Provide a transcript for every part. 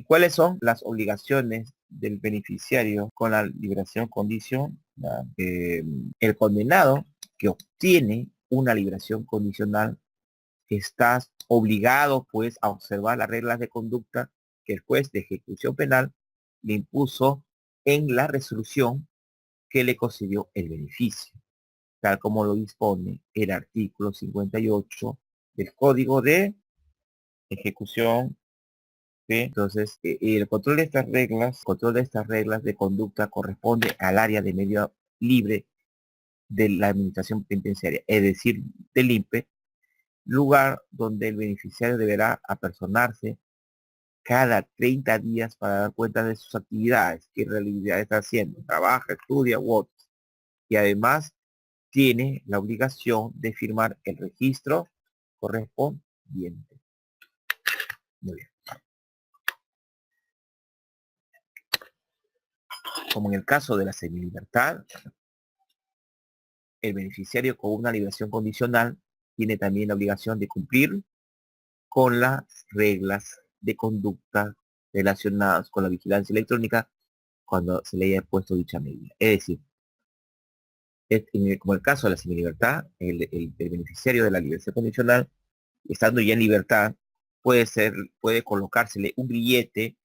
¿Cuáles son las obligaciones del beneficiario con la liberación condicional? El condenado que obtiene una liberación condicional está obligado pues a observar las reglas de conducta que el juez de ejecución penal le impuso en la resolución que le concedió el beneficio, tal como lo dispone el artículo 58 del Código de Ejecución. ¿Sí? Entonces, el control de estas reglas de conducta corresponde al área de medio libre de la administración penitenciaria, es decir, del INPE, lugar donde el beneficiario deberá apersonarse cada 30 días para dar cuenta de sus actividades, qué realidad está haciendo, trabaja, estudia u otros. Y además tiene la obligación de firmar el registro correspondiente. Muy bien. Como en el caso de la semilibertad, el beneficiario con una liberación condicional tiene también la obligación de cumplir con las reglas de conducta relacionadas con la vigilancia electrónica cuando se le haya puesto dicha medida. Es decir, como el caso de la semilibertad, el beneficiario de la liberación condicional, estando ya en libertad, puede colocársele un grillete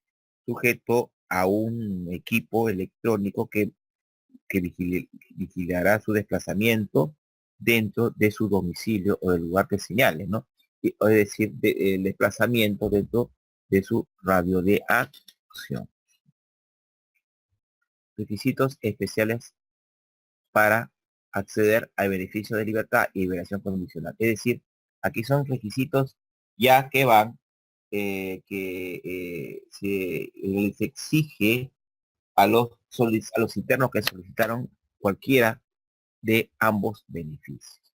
sujeto a un equipo electrónico que vigilará su desplazamiento dentro de su domicilio o del lugar que señale, ¿no? Es decir, el desplazamiento dentro de su radio de acción. Requisitos especiales para acceder al beneficio de libertad y liberación condicional. Es decir, aquí son requisitos ya que van, se les exige a los internos que solicitaron cualquiera de ambos beneficios.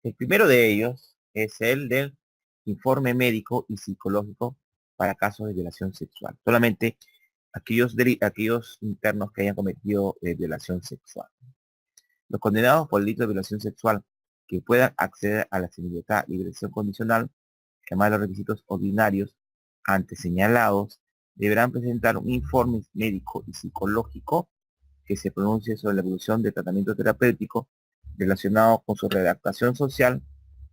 El primero de ellos es el del informe médico y psicológico para casos de violación sexual. Solamente aquellos internos que hayan cometido violación sexual. Los condenados por el delito de violación sexual que puedan acceder a la libertad y liberación condicional, además de los requisitos ordinarios antes señalados, deberán presentar un informe médico y psicológico que se pronuncie sobre la evolución del tratamiento terapéutico relacionado con su redactación social,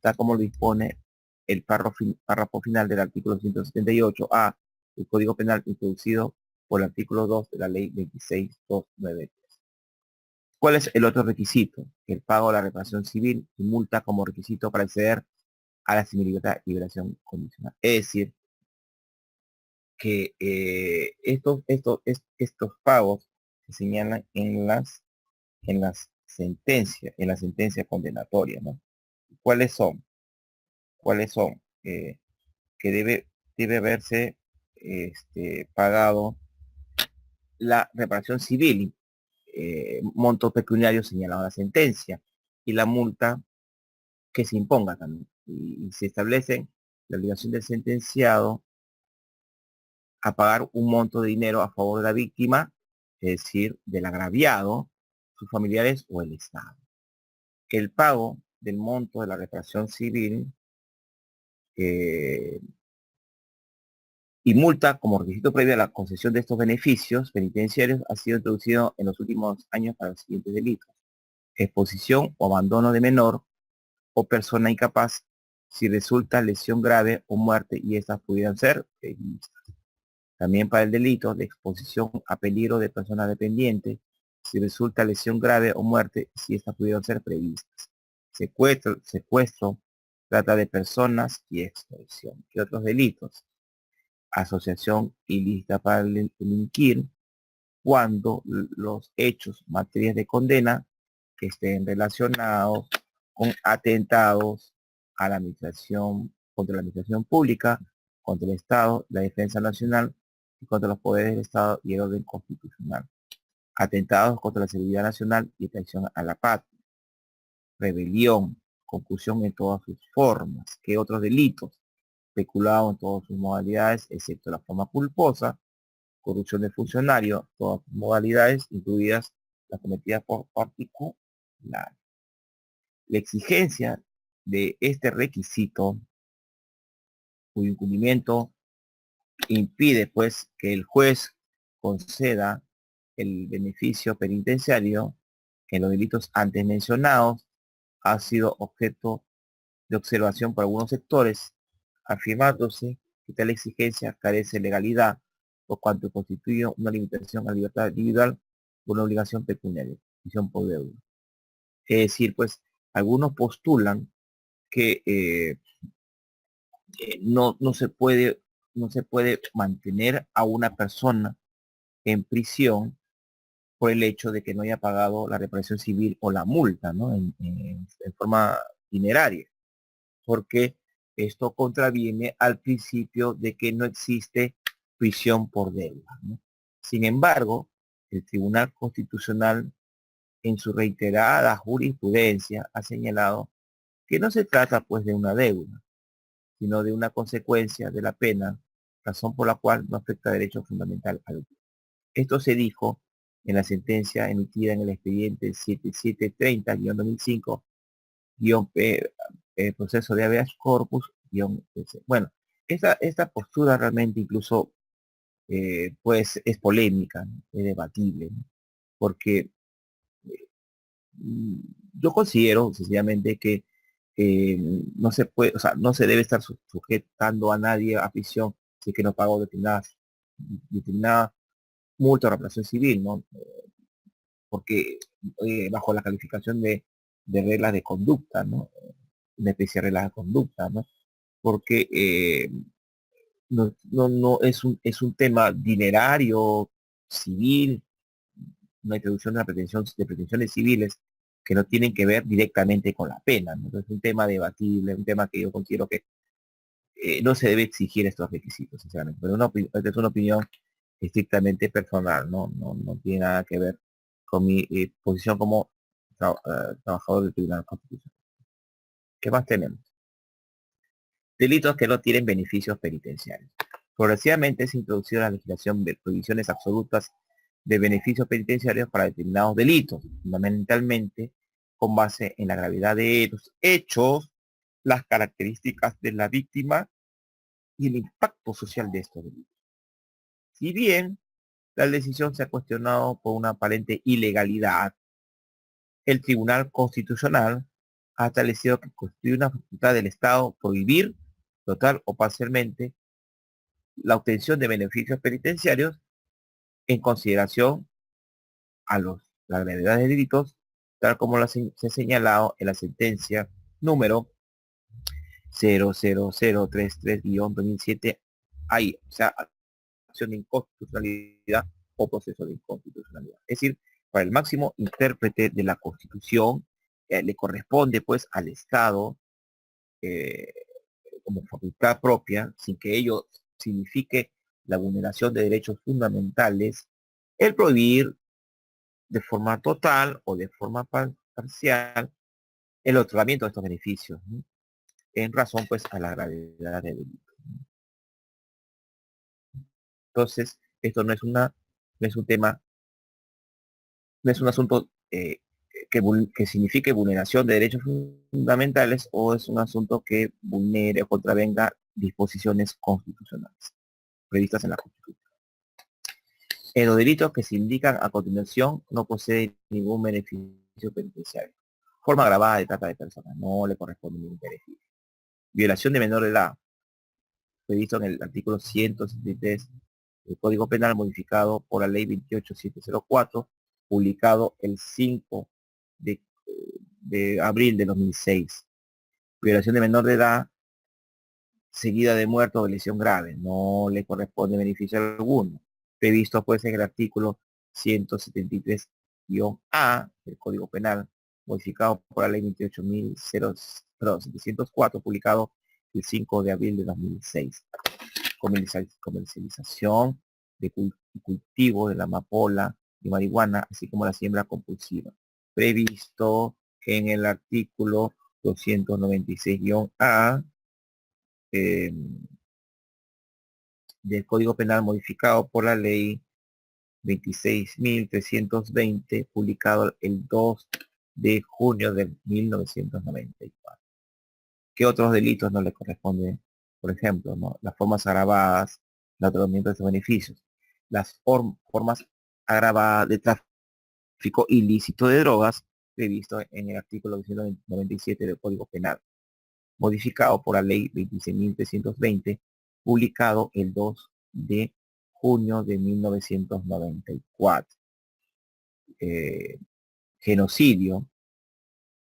tal como lo dispone el párrafo final del artículo 178A del Código Penal introducido por el artículo 2 de la Ley 26293. ¿Cuál es el otro requisito? El pago de la reparación civil y multa como requisito para acceder a la semilibertad y liberación condicional. Es decir, que estos pagos se señalan en la sentencia condenatoria, ¿no? ¿Cuáles son? ¿Cuáles son? Que debe haberse pagado la reparación civil, monto pecuniario señalado en la sentencia, y la multa que se imponga también. Y se establece la obligación del sentenciado a pagar un monto de dinero a favor de la víctima, es decir, del agraviado, sus familiares o el Estado. El pago del monto de la reparación civil eh, y multa como requisito previo a la concesión de estos beneficios penitenciarios ha sido introducido en los últimos años para los siguientes delitos: exposición o abandono de menor o persona incapaz si resulta lesión grave o muerte y estas pudieran ser previstas. También para el delito de exposición a peligro de persona dependiente si resulta lesión grave o muerte si estas pudieran ser previstas. Secuestro, trata de personas y extorsión. ¿Qué otros delitos? Asociación ilícita para delinquir cuando los hechos materias de condena que estén relacionados con atentados a la administración, contra la administración pública, contra el Estado, la defensa nacional y contra los poderes del Estado y el orden constitucional. Atentados contra la seguridad nacional y traición a la patria. Rebelión, concusión en todas sus formas. ¿Qué otros delitos? Peculado en todas sus modalidades, excepto la forma culposa. Corrupción de funcionario, todas sus modalidades, incluidas las cometidas por particular. La exigencia de este requisito, cuyo incumplimiento impide pues que el juez conceda el beneficio penitenciario en los delitos antes mencionados ha sido objeto de observación por algunos sectores, afirmándose que tal exigencia carece de legalidad, por cuanto constituye una limitación a la libertad individual por una obligación pecuniaria, prisión por deuda. Es decir, pues algunos postulan que no se puede mantener a una persona en prisión por el hecho de que no haya pagado la reparación civil o la multa, ¿no? En forma dineraria, porque esto contraviene al principio de que no existe prisión por deuda, ¿no? Sin embargo, el Tribunal Constitucional en su reiterada jurisprudencia ha señalado que no se trata pues de una deuda, sino de una consecuencia de la pena, razón por la cual no afecta derecho fundamental al otro. Esto se dijo en la sentencia emitida en el expediente 7730-2005, proceso de habeas corpus, -. Bueno, esta postura realmente incluso pues es polémica, ¿no? Es debatible, ¿no? Porque mm, yo considero sencillamente que no se puede, o sea, no se debe estar sujetando a nadie a prisión si es que no pagó determinada multa o reparación civil, ¿no? Porque bajo la calificación de reglas de conducta, ¿no? Una especie de reglas de conducta, ¿no? Porque no es un tema dinerario, civil, una introducción de la pretensión de pretensiones civiles que no tienen que ver directamente con la pena, ¿no? Es un tema debatible, un tema que yo considero que no se debe exigir estos requisitos, sinceramente. Pero esta es una opinión estrictamente personal, no tiene nada que ver con mi posición como trabajador del Tribunal Constitucional. ¿Qué más tenemos? Delitos que no tienen beneficios penitenciarios. Progresivamente se introducido en la legislación de prohibiciones absolutas de beneficios penitenciarios para determinados delitos, fundamentalmente con base en la gravedad de los hechos, las características de la víctima y el impacto social de estos delitos. Si bien la decisión se ha cuestionado por una aparente ilegalidad, el Tribunal Constitucional ha establecido que constituye una facultad del Estado prohibir total o parcialmente la obtención de beneficios penitenciarios en consideración a la gravedad de delitos, tal como se ha señalado en la sentencia número 00033-2007, hay, o sea, acción de inconstitucionalidad o proceso de inconstitucionalidad. Es decir, para el máximo intérprete de la Constitución, le corresponde pues al Estado eh, como facultad propia, sin que ello signifique la vulneración de derechos fundamentales, el prohibir de forma total o de forma parcial el otorgamiento de estos beneficios, ¿no? En razón pues a la gravedad del delito. Entonces, esto no es un tema, no es un asunto que signifique vulneración de derechos fundamentales o es un asunto que vulnere o contravenga disposiciones constitucionales previstas en la Constitución. En los delitos que se indican a continuación no posee ningún beneficio penitenciario. Forma agravada de trata de personas, no le corresponde ningún beneficio. Violación de menor de edad, previsto en el artículo 163 del Código Penal modificado por la Ley 28704, publicado el 5 de, de abril de 2006. Violación de menor de edad seguida de muerto o de lesión grave, no le corresponde beneficio alguno, previsto pues en el artículo 173-A del Código Penal, modificado por la Ley 28.704, publicado el 5 de abril de 2006. Comercialización de cultivo de la amapola y marihuana, así como la siembra compulsiva, previsto en el artículo 296-A del Código Penal modificado por la Ley 26.320, publicado el 2 de junio de 1994. ¿Qué otros delitos no le corresponden? Por ejemplo, ¿no? Las formas agravadas el otorgamiento de estos beneficios. Las formas agravadas de tráfico ilícito de drogas previsto en el artículo 197 del Código Penal, modificado por la Ley 26.320, publicado el 2 de junio de 1994. Genocidio,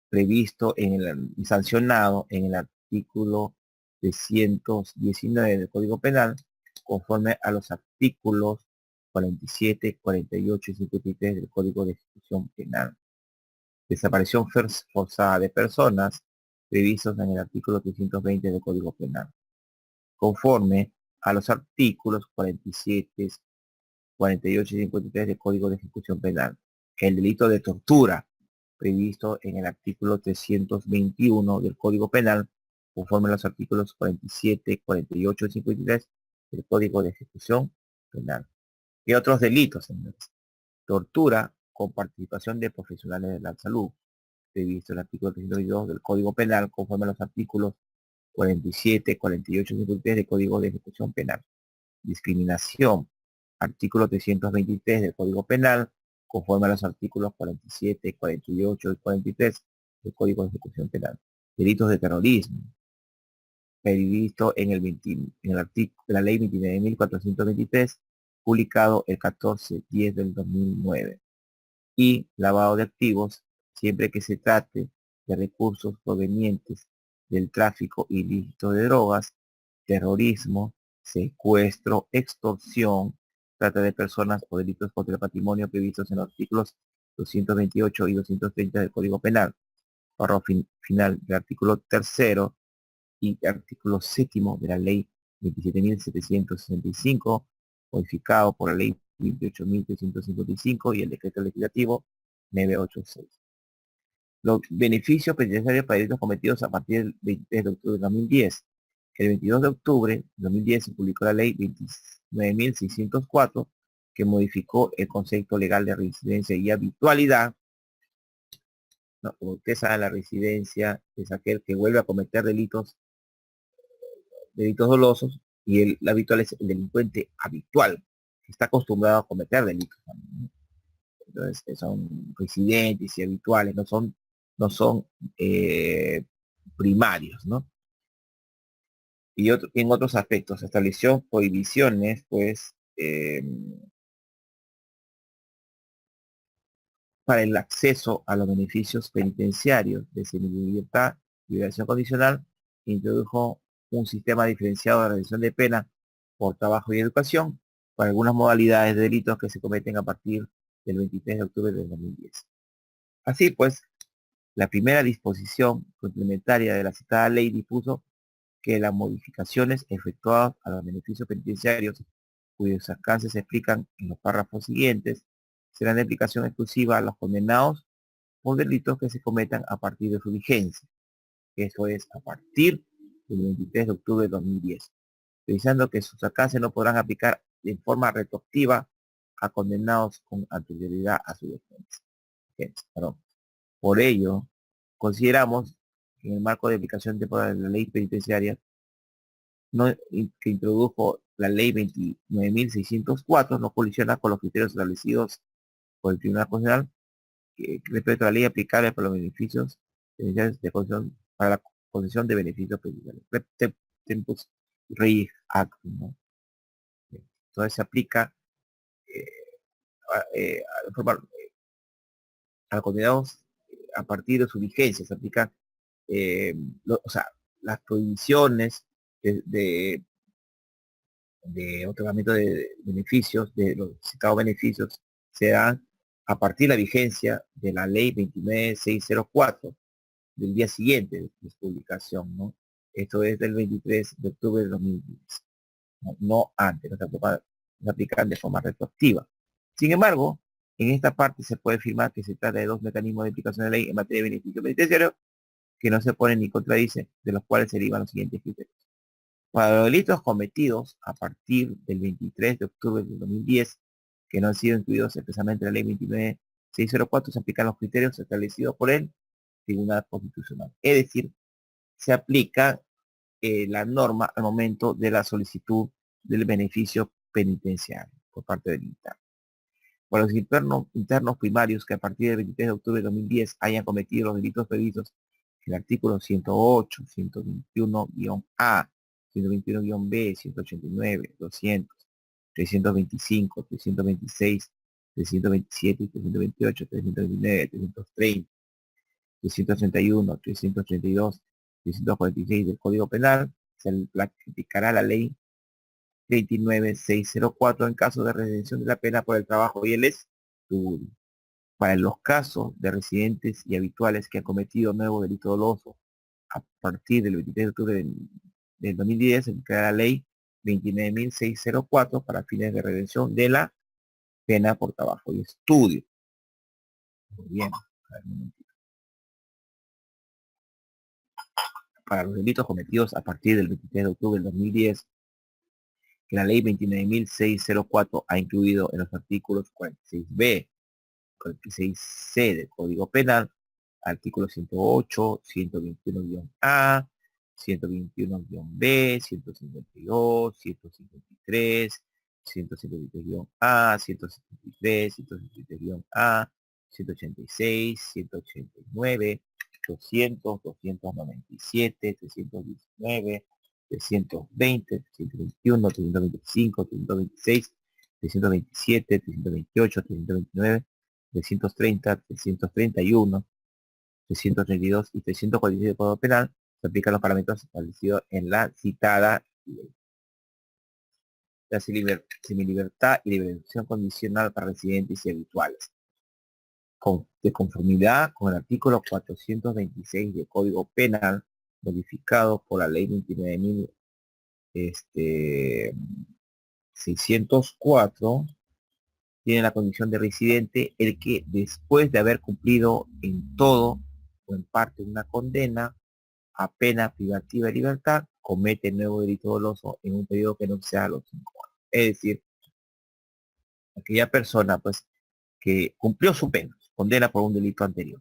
previsto y sancionado en el artículo 319 del Código Penal, conforme a los artículos 47, 48 y 53 del Código de Ejecución Penal. Desaparición forzada de personas, previstos en el artículo 320 del Código Penal, conforme a los artículos 47, 48 y 53 del Código de Ejecución Penal. El delito de tortura, previsto en el artículo 321 del Código Penal, conforme a los artículos 47, 48 y 53 del Código de Ejecución Penal. ¿Qué otros delitos, señores? Tortura con participación de profesionales de la salud, previsto en el artículo 322 del Código Penal, conforme a los artículos 47, 48 y 53 del Código de Ejecución Penal. Discriminación, artículo 323 del Código Penal, conforme a los artículos 47, 48 y 43 del Código de Ejecución Penal. Delitos de terrorismo, previsto en el artículo de la Ley 29.423, publicado el 14/10 del 2009. Y lavado de activos, siempre que se trate de recursos provenientes del tráfico ilícito de drogas, terrorismo, secuestro, extorsión, trata de personas o delitos contra el patrimonio previstos en los artículos 228 y 230 del Código Penal. Párrafo final del artículo tercero y artículo séptimo de la Ley 27.765, modificado por la Ley 28.355 y el Decreto Legislativo 986. Los beneficios penitenciarios para delitos cometidos a partir del 23 de octubre de 2010. El 22 de octubre de 2010 se publicó la Ley 29.604, que modificó el concepto legal de residencia y habitualidad. No, como usted sabe, la residencia es aquel que vuelve a cometer delitos dolosos, y el habitual es el delincuente habitual, que está acostumbrado a cometer delitos también, ¿no? Entonces, que son residentes y habituales, no son primarios, ¿no? Y en otros aspectos, estableció prohibiciones, pues, para el acceso a los beneficios penitenciarios de semilibertad y liberación condicional, introdujo un sistema diferenciado de reducción de pena por trabajo y educación para algunas modalidades de delitos que se cometen a partir del 23 de octubre de 2010. Así pues, la primera disposición complementaria de la citada ley dispuso que las modificaciones efectuadas a los beneficios penitenciarios, cuyos alcances se explican en los párrafos siguientes, serán de aplicación exclusiva a los condenados por delitos que se cometan a partir de su vigencia. Eso es, a partir del 23 de octubre de 2010, precisando que sus alcances no podrán aplicar de forma retroactiva a condenados con anterioridad a su vigencia. Por ello, consideramos que en el marco de aplicación temporal de la ley penitenciaria que introdujo la ley 29.604 no colisiona con los criterios establecidos por el Tribunal Constitucional respecto a la ley aplicable para los beneficios penitenciarios de concesión, para la concesión de beneficios penitenciarios. Tempus Rei Act, ¿no? Entonces se aplica eh, a los condenados a partir de su vigencia, se aplican o sea, las prohibiciones de otorgamiento de beneficios, de los citados beneficios, se dan a partir de la vigencia de la ley 29.604 del día siguiente de su publicación, ¿no? Esto es del 23 de octubre de 2010, no antes, no se aplican de forma retroactiva. Sin embargo, en esta parte se puede afirmar que se trata de dos mecanismos de aplicación de ley en materia de beneficio penitenciario que no se ponen ni contradicen, de los cuales se derivan los siguientes criterios. Para los delitos cometidos a partir del 23 de octubre de 2010, que no han sido incluidos expresamente en la ley 29.604, se aplican los criterios establecidos por el Tribunal Constitucional. Es decir, se aplica la norma al momento de la solicitud del beneficio penitenciario por parte del interno. Para los internos primarios que a partir del 23 de octubre de 2010 hayan cometido los delitos previstos en el artículo 108, 121-A, 121-B, 189, 200, 325, 326, 327, 328, 329, 330, 331, 332, 346 del Código Penal, se aplicará la ley 29604 en caso de redención de la pena por el trabajo y el estudio. Para los casos de residentes y habituales que han cometido nuevo delito doloso a partir del 23 de octubre del 2010, se aplicará la ley 29604 para fines de redención de la pena por trabajo y estudio. Muy bien. A ver, un momentito. Para los delitos cometidos a partir del 23 de octubre del 2010, que la ley 29604 ha incluido en los artículos 46b, 46c del Código Penal, artículo 108, 121-A, 121-B, 152, 153, 153-A, 173, 173-A, 186, 189, 200, 297, 319, 320, 321, 325, 326, 327, 328, 329, 330, 331, 332 y 346 del Código Penal, se aplican los parámetros establecidos en la citada ley. La semilibertad y liberación condicional para residentes y habituales. De conformidad con el artículo 426 del Código Penal, modificado por la ley 29.604, tiene la condición de residente el que después de haber cumplido en todo o en parte una condena a pena privativa de libertad, comete nuevo delito doloso en un periodo que no sea los 5 años. Es decir, aquella persona pues que cumplió su pena, condena por un delito anterior,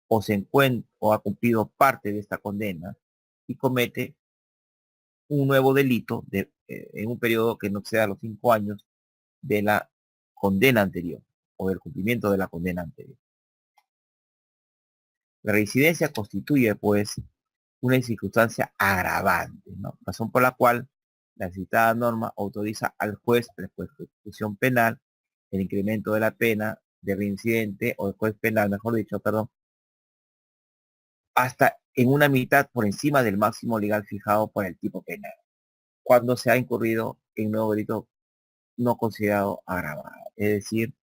o se encuentra o ha cumplido parte de esta condena y comete un nuevo delito en un periodo que no sea los 5 años de la condena anterior o del cumplimiento de la condena anterior. La residencia constituye, pues, una circunstancia agravante, ¿no? Razón por la cual la citada norma autoriza al juez después de ejecución penal el incremento de la pena de reincidente o del juez penal, mejor dicho, perdón, hasta en una mitad por encima del máximo legal fijado por el tipo penal, cuando se ha incurrido en nuevo delito no considerado agravado. Es decir,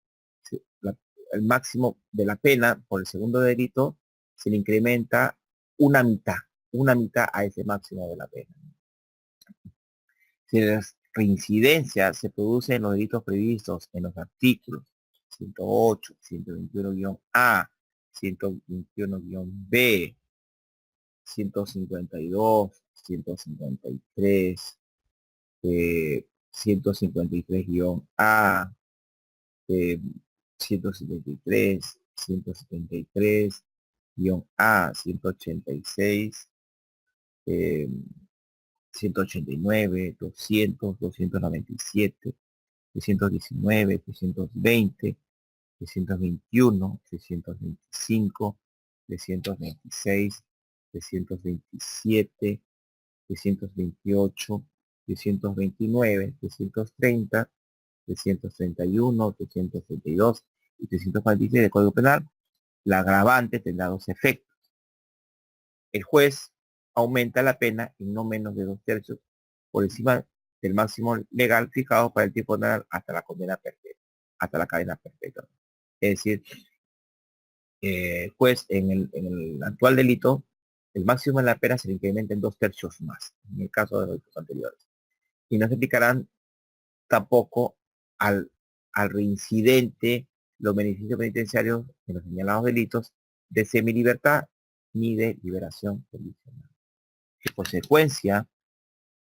el máximo de la pena por el segundo delito se le incrementa una mitad a ese máximo de la pena. Si la reincidencia se produce en los delitos previstos en los artículos 108, 121-A, 121-B, 152, 153, 153-A, 173, 173-A, 186, 189, 200, 297, 319, 320, 321, 325, 326, 327, 328, 329, 330, 331, 332 y 346 del Código Penal, la agravante tendrá dos efectos. El juez aumenta la pena en no menos de 2/3 por encima del máximo legal fijado para el tipo penal hasta la condena perpetua, hasta la cadena perpetua. Es decir, juez en el actual delito, el máximo de la pena se le incrementa en 2/3 más, en el caso de los delitos anteriores. Y no se aplicarán tampoco al reincidente los beneficios penitenciarios en los señalados delitos de semilibertad ni de liberación condicional. En consecuencia,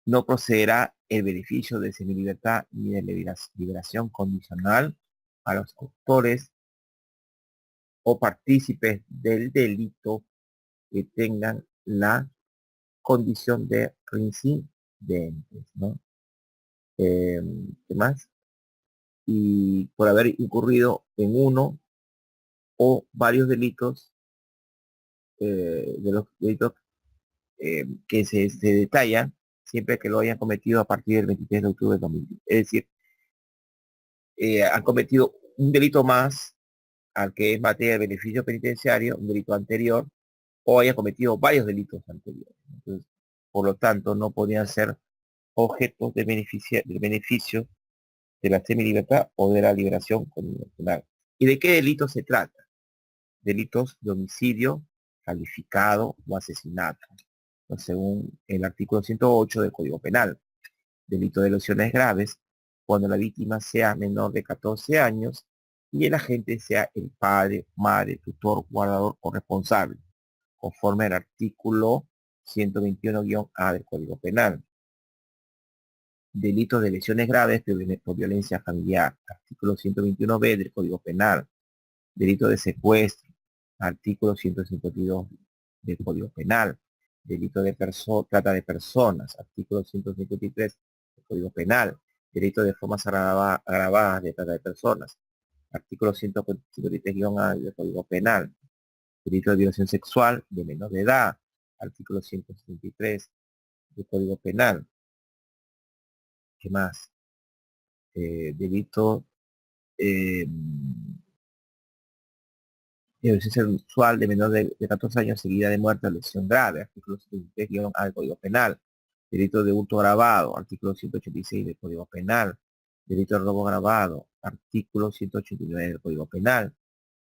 no procederá el beneficio de semilibertad ni de liberación condicional a los autores o partícipes del delito que tengan la condición de reincidentes, ¿no? eh, ¿qué más? Y por haber incurrido en uno o varios delitos, de los delitos que se detallan siempre que lo hayan cometido a partir del 23 de octubre de 2010. Es decir, han cometido un delito más al que es materia de beneficio penitenciario, un delito anterior, o haya cometido varios delitos anteriores. Entonces, por lo tanto, no podían ser objetos de beneficio de la semilibertad o de la liberación condicional. ¿Y de qué delito se trata? Delitos de homicidio calificado o asesinato, ¿no? Según el artículo 108 del Código Penal. Delito de lesiones graves, cuando la víctima sea menor de 14 años y el agente sea el padre, madre, tutor, guardador o responsable, conforme al artículo 121-A del Código Penal. Delitos de lesiones graves por violencia familiar, artículo 121-B del Código Penal. Delito de secuestro, artículo 152 del Código Penal. Delito de trata de personas, artículo 153 del Código Penal. Delito de formas agravadas de trata de personas, artículo 153-A del Código Penal. Delito de violación sexual de menor de edad, artículo 173 del Código Penal. ¿Qué más? Delito eh, violación sexual de menor de 14 años seguida de muerte o lesión grave, artículo 73-A del Código Penal. Delito de hurto agravado, artículo 186 del Código Penal. Delito de robo agravado, artículo 189 del Código Penal.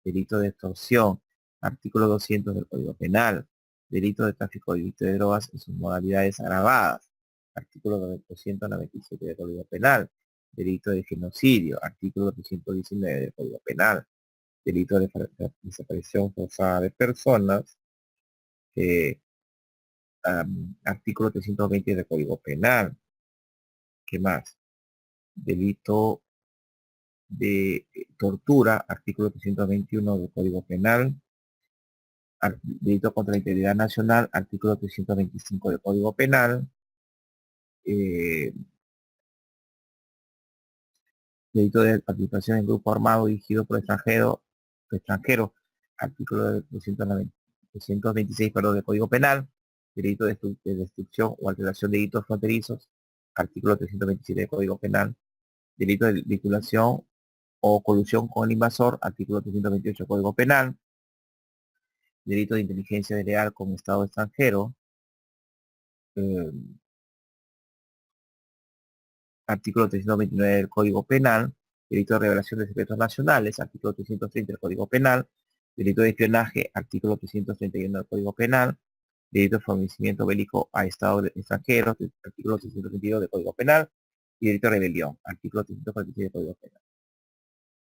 Delito de extorsión, artículo 200 del Código Penal. Delito de tráfico ilícito de drogas en sus modalidades agravadas, artículo 297 del Código Penal. Delito de genocidio, artículo 319 del Código Penal. Delito de desaparición forzada de personas, artículo 320 del Código Penal. ¿Qué más? Delito de tortura, artículo 321 del Código Penal. Delito contra la integridad nacional, artículo 325 del Código Penal. eh, Delito de participación en grupo armado dirigido por extranjero, artículo 226, perdón, del Código Penal. Delito de destrucción o alteración de delitos fronterizos, artículo 327 del Código Penal. Delito de vinculación o colusión con el invasor, artículo 328 del Código Penal. Delito de inteligencia desleal con Estado extranjero, eh, artículo 329 del Código Penal. Delito de revelación de secretos nacionales, artículo 330 del Código Penal. Delito de espionaje, artículo 331 del Código Penal. Delito de fornecimiento bélico a Estados extranjeros, artículo 332 del Código Penal. Y delito de rebelión, artículo 346 del Código Penal.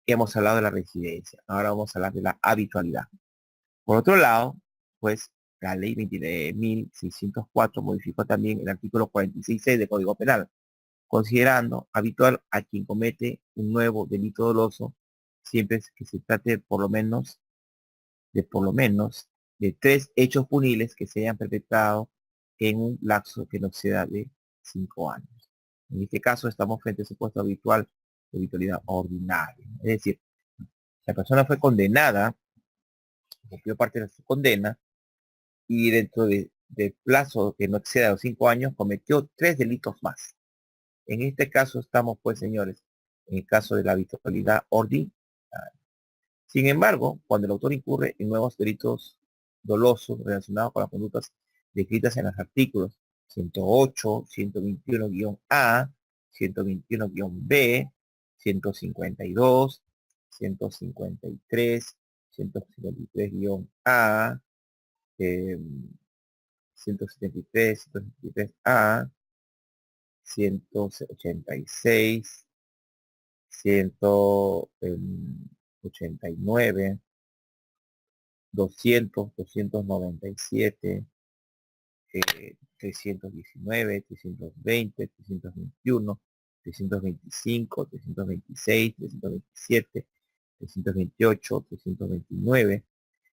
Y hemos hablado de la residencia. Ahora vamos a hablar de la habitualidad. Por otro lado, pues la ley 29.604 modificó también el artículo 46.6 del Código Penal, considerando habitual a quien comete un nuevo delito doloso, siempre que se trate por lo menos de 3 hechos punibles que se hayan perpetrado en un lapso que no exceda de 5 años. En este caso estamos frente a supuesto habitual de habitualidad ordinaria. Es decir, la persona fue condenada, cumplió parte de su condena, y dentro de plazo que no exceda los 5 años cometió 3 delitos más. En este caso estamos, pues, señores, en el caso de la habitualidad ordinaria. Sin embargo, cuando el autor incurre en nuevos delitos dolosos relacionados con las conductas descritas en los artículos 108, 121-A, 121-B, 152, 153, 153-A, 173, 173-A, 186, 189, 200, 297, 319, 320, 321, 325, 326, 327, 328, 329,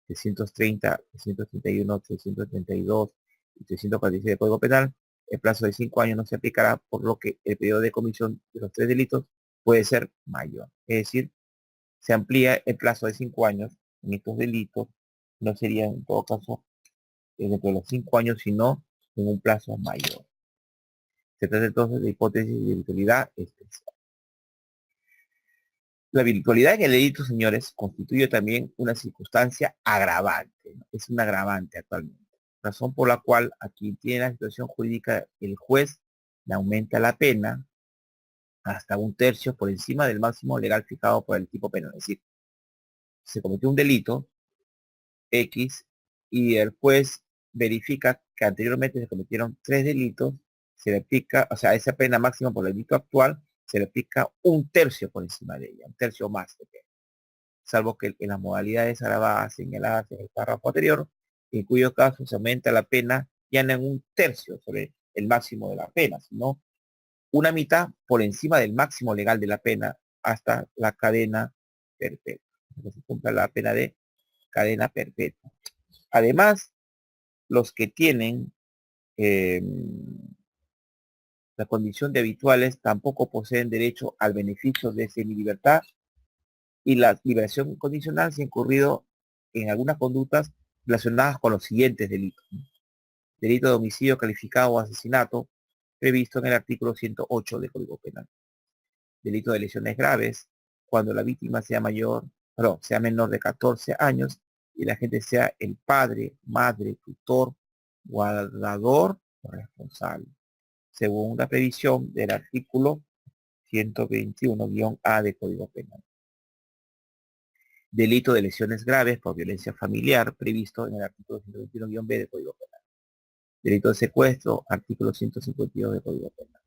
330, 331, 332 y 346 del Código Penal, el plazo de 5 años no se aplicará, por lo que el periodo de comisión de los 3 delitos puede ser mayor. Es decir, se amplía el plazo de 5 años en estos delitos, no sería en todo caso dentro de los 5 años, sino en un plazo mayor. Se trata entonces de hipótesis de virtualidad especial. La virtualidad en el delito, señores, constituye también una circunstancia agravante, ¿no? Es un agravante actualmente. Razón por la cual aquí tiene la situación jurídica, el juez le aumenta la pena hasta 1/3 por encima del máximo legal fijado por el tipo penal. Es decir, se cometió un delito X y el juez verifica que anteriormente se cometieron 3 delitos, se le aplica, o sea, esa pena máxima por el delito actual, se le aplica 1/3 por encima de ella, 1/3 más de pena, salvo que en las modalidades agravadas señaladas en el párrafo anterior, en cuyo caso se aumenta la pena ya no en 1/3 sobre el máximo de la pena, sino una mitad por encima del máximo legal de la pena hasta la cadena perpetua. Entonces se cumpla la pena de cadena perpetua. Además, los que tienen eh, la condición de habituales tampoco poseen derecho al beneficio de semilibertad y la liberación condicional si ha incurrido en algunas conductas relacionadas con los siguientes delitos. Delito de homicidio calificado o asesinato previsto en el artículo 108 del Código Penal. Delito de lesiones graves cuando la víctima sea sea menor de 14 años y la gente sea el padre, madre, tutor, guardador o responsable, según la previsión del artículo 121-A del Código Penal. Delito de lesiones graves por violencia familiar, previsto en el artículo 121-B del Código Penal. Delito de secuestro, artículo 152 del Código Penal.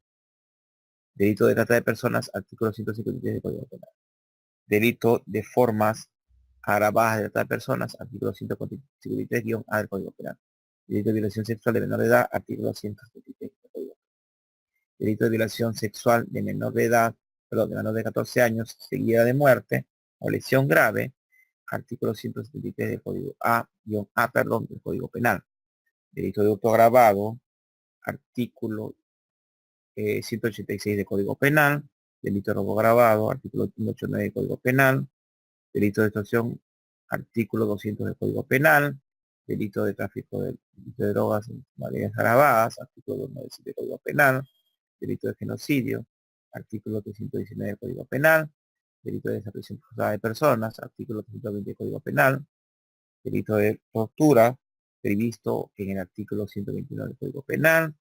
Delito de trata de personas, artículo 153 del Código Penal. Delito de formas agravadas de trata de personas, artículo 153-A del Código Penal. Delito de violación sexual de menor de edad, artículo 173 del Código Penal. Delito de violación sexual de menor de edad, de menor de 14 años, seguida de muerte o lesión grave, artículo 173 del Código del Código Penal. Delito de hurto agravado, artículo 186 del Código Penal. Delito de robo agravado, artículo 189 del Código Penal. Delito de extorsión, artículo 200 del Código Penal. Delito de tráfico de drogas en maneras agravadas, artículo 297 del Código Penal. Delito de genocidio, artículo 319 del Código Penal. Delito de desaparición forzada de personas, artículo 320 del Código Penal. Delito de tortura, previsto en el artículo 129 del Código Penal.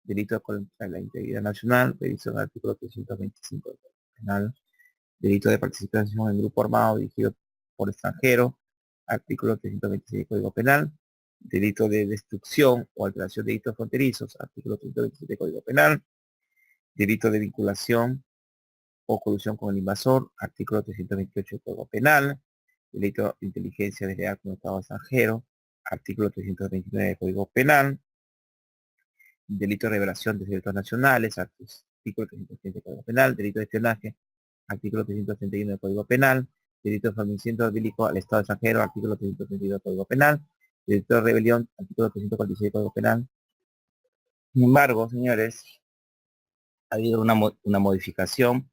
Delito contra la integridad nacional, previsto en el artículo 325 del Código Penal. Delito de participación en grupo armado dirigido por extranjero, artículo 326 del Código Penal. Delito de destrucción o alteración de delitos fronterizos, artículo 327 del Código Penal. Delito de vinculación o colusión con el invasor, artículo 328 del Código Penal. Delito de inteligencia desleal con el Estado extranjero, artículo 329 del Código Penal. Delito de revelación de secretos nacionales, artículo 330 del Código Penal. Delito de espionaje, artículo 331 del Código Penal. Delito de fornecimiento bélico al Estado extranjero, artículo 332 del Código Penal. Delito de rebelión, artículo 346 del Código Penal. Sin embargo, señores, ha habido una modificación,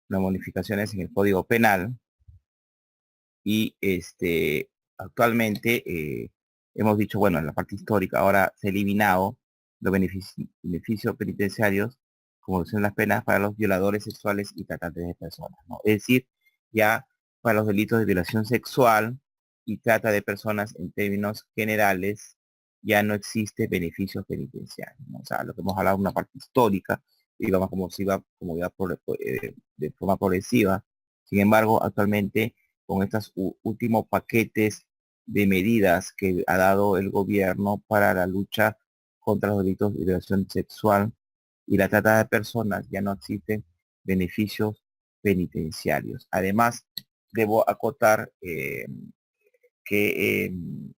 unas modificaciones en el Código Penal y actualmente hemos dicho, bueno, en la parte histórica ahora se ha eliminado los beneficios penitenciarios como son las penas para los violadores sexuales y tratantes de personas, ¿no? Es decir, ya para los delitos de violación sexual y trata de personas en términos generales ya no existe beneficios penitenciarios, ¿no? O sea, lo que hemos hablado es una parte histórica, y vamos como iba de forma progresiva. Sin embargo, actualmente con estos últimos paquetes de medidas que ha dado el gobierno para la lucha contra los delitos de violación sexual y la trata de personas, ya no existen beneficios penitenciarios. Además, debo acotar que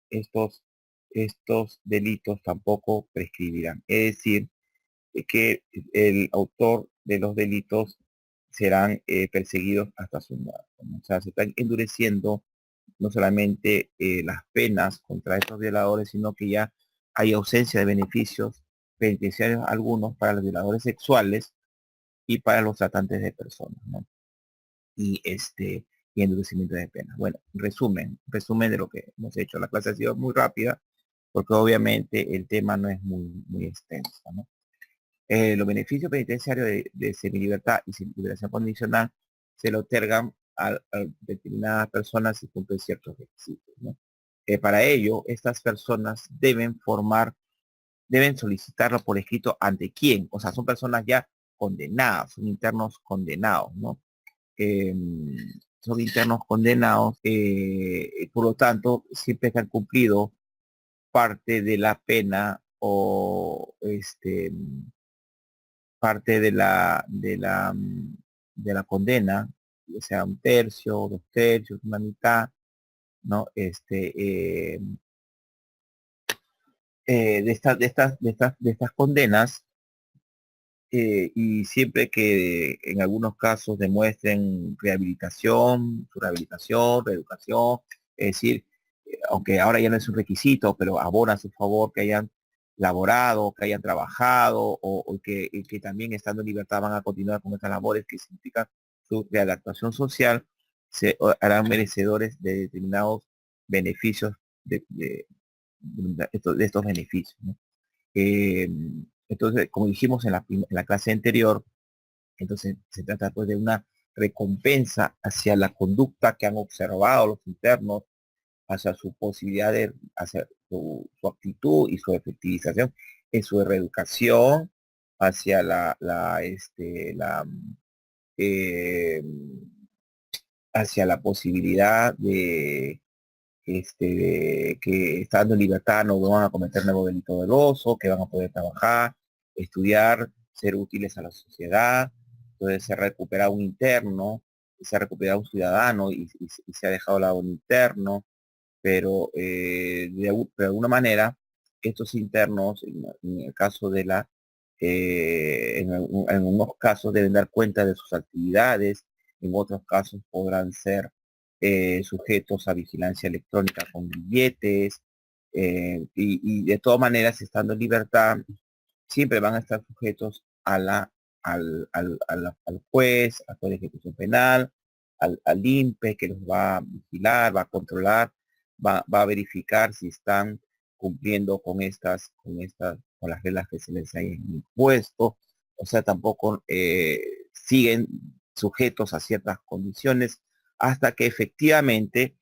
estos delitos tampoco prescribirán. Es decir, que el autor de los delitos serán perseguidos hasta su muerte, ¿no? O sea, se están endureciendo no solamente las penas contra estos violadores, sino que ya hay ausencia de beneficios penitenciarios algunos para los violadores sexuales y para los tratantes de personas, ¿no? Y y endurecimiento de penas. Bueno, resumen de lo que hemos hecho. La clase ha sido muy rápida porque obviamente el tema no es muy extenso, ¿no? Los beneficios penitenciarios de semilibertad y liberación condicional se le otorgan a determinadas personas si cumplen ciertos requisitos, ¿no? Para ello, estas personas deben solicitarlo por escrito ante quién, o sea, son personas ya condenadas, son internos condenados, ¿no? Eh, Son internos condenados, por lo tanto, siempre que han cumplido parte de la pena o parte de la condena, o sea, un tercio, dos tercios, una mitad, ¿no? De estas condenas, y siempre que en algunos casos demuestren su rehabilitación, reeducación, es decir, aunque ahora ya no es un requisito, pero abona a su favor que hayan laborado, que hayan trabajado o y que también estando en libertad van a continuar con estas labores que significan su readaptación social, harán merecedores de determinados beneficios de estos beneficios, ¿no? Eh, entonces, como dijimos en la clase anterior, entonces se trata pues de una recompensa hacia la conducta que han observado los internos, hacia su posibilidad de hacer su actitud y su efectivización en su reeducación, hacia eh, hacia la posibilidad de que estando en libertad no van a cometer nuevo delito doloso, que van a poder trabajar, estudiar, ser útiles a la sociedad. Entonces se recupera un interno, se ha recuperado un ciudadano y se ha dejado lado un interno, pero de alguna manera estos internos, en el caso de en unos casos deben dar cuenta de sus actividades, en otros casos podrán ser sujetos a vigilancia electrónica con billetes, y de todas maneras, estando en libertad, siempre van a estar sujetos a al juez, al juez de ejecución penal, al INPE, que los va a vigilar, va a controlar, va a verificar si están cumpliendo con las reglas que se les hayan impuesto. O sea, tampoco siguen sujetos a ciertas condiciones hasta que efectivamente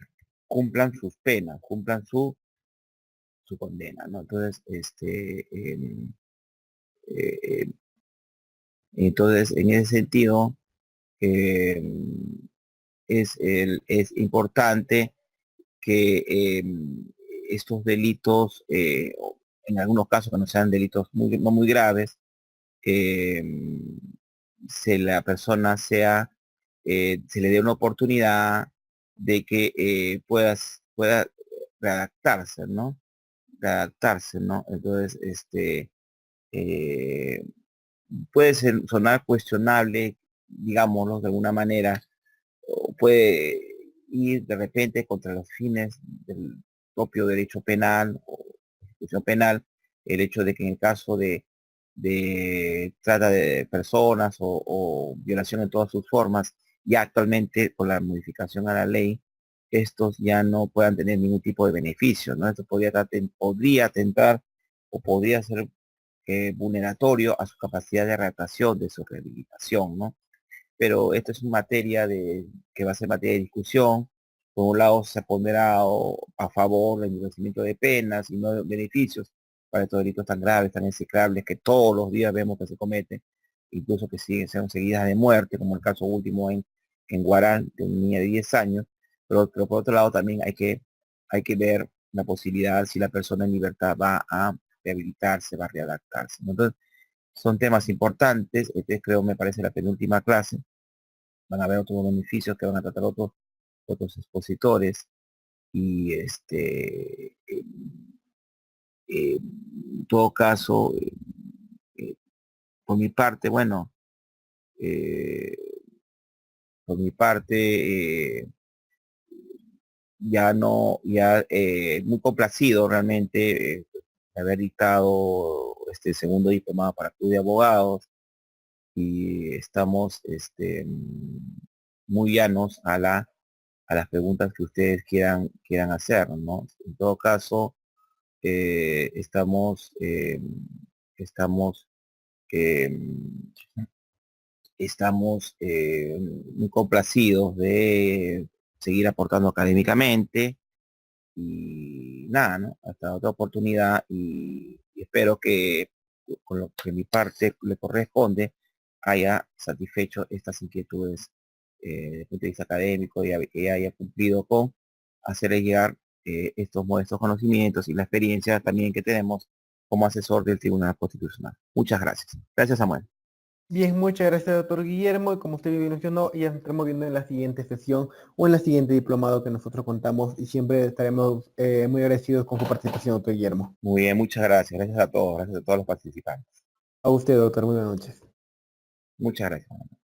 cumplan sus penas, cumplan su condena, ¿no? Entonces, eh, entonces, en ese sentido, eh, es importante que estos delitos, en algunos casos que no sean delitos no muy graves, eh, la persona se le dé una oportunidad de que pueda readaptarse, ¿no? Readaptarse, ¿no? Entonces, eh, puede sonar cuestionable, digámoslo de alguna manera, o puede ir de repente contra los fines del propio derecho penal o ejecución penal, el hecho de que en el caso de trata de personas o violación en todas sus formas, ya actualmente con la modificación a la ley, estos ya no puedan tener ningún tipo de beneficio, ¿no? Esto podría atentar o podría ser vulneratorio a su capacidad de adaptación, de su rehabilitación, ¿no? Pero esto es una materia que va a ser materia de discusión. Por un lado se ha ponderado a favor del endurecimiento de penas y no de beneficios para estos delitos tan graves, tan execrables que todos los días vemos que se cometen, incluso que siguen siendo seguidas de muerte, como el caso último en Guarán, de una niña de 10 años. Pero por otro lado también hay que ver la posibilidad si la persona en libertad va a rehabilitarse, va a readaptarse, ¿no? Entonces, son temas importantes. Este creo me parece la penúltima clase. Van a haber otros beneficios que van a tratar otros expositores. Y en todo caso, por mi parte, bueno, eh, por mi parte, ya no, ya muy complacido realmente de haber dictado segundo diplomado para Club de Abogados y estamos muy llanos a las preguntas que ustedes quieran hacer, ¿no? En todo caso, estamos, estamos, eh, estamos muy complacidos de seguir aportando académicamente y nada, ¿no? Hasta otra oportunidad y espero que con lo que mi parte le corresponde haya satisfecho estas inquietudes desde el punto de vista académico y haya cumplido con hacerle llegar estos modestos conocimientos y la experiencia también que tenemos como asesor del Tribunal Constitucional. Muchas gracias. Gracias, Samuel. Bien, muchas gracias, doctor Guillermo. Y como usted bien mencionó, ya nos estaremos viendo en la siguiente sesión o en la siguiente diplomado que nosotros contamos y siempre estaremos muy agradecidos con su participación, doctor Guillermo. Muy bien, muchas gracias. Gracias a todos los participantes. A usted, doctor, muy buenas noches. Muchas gracias.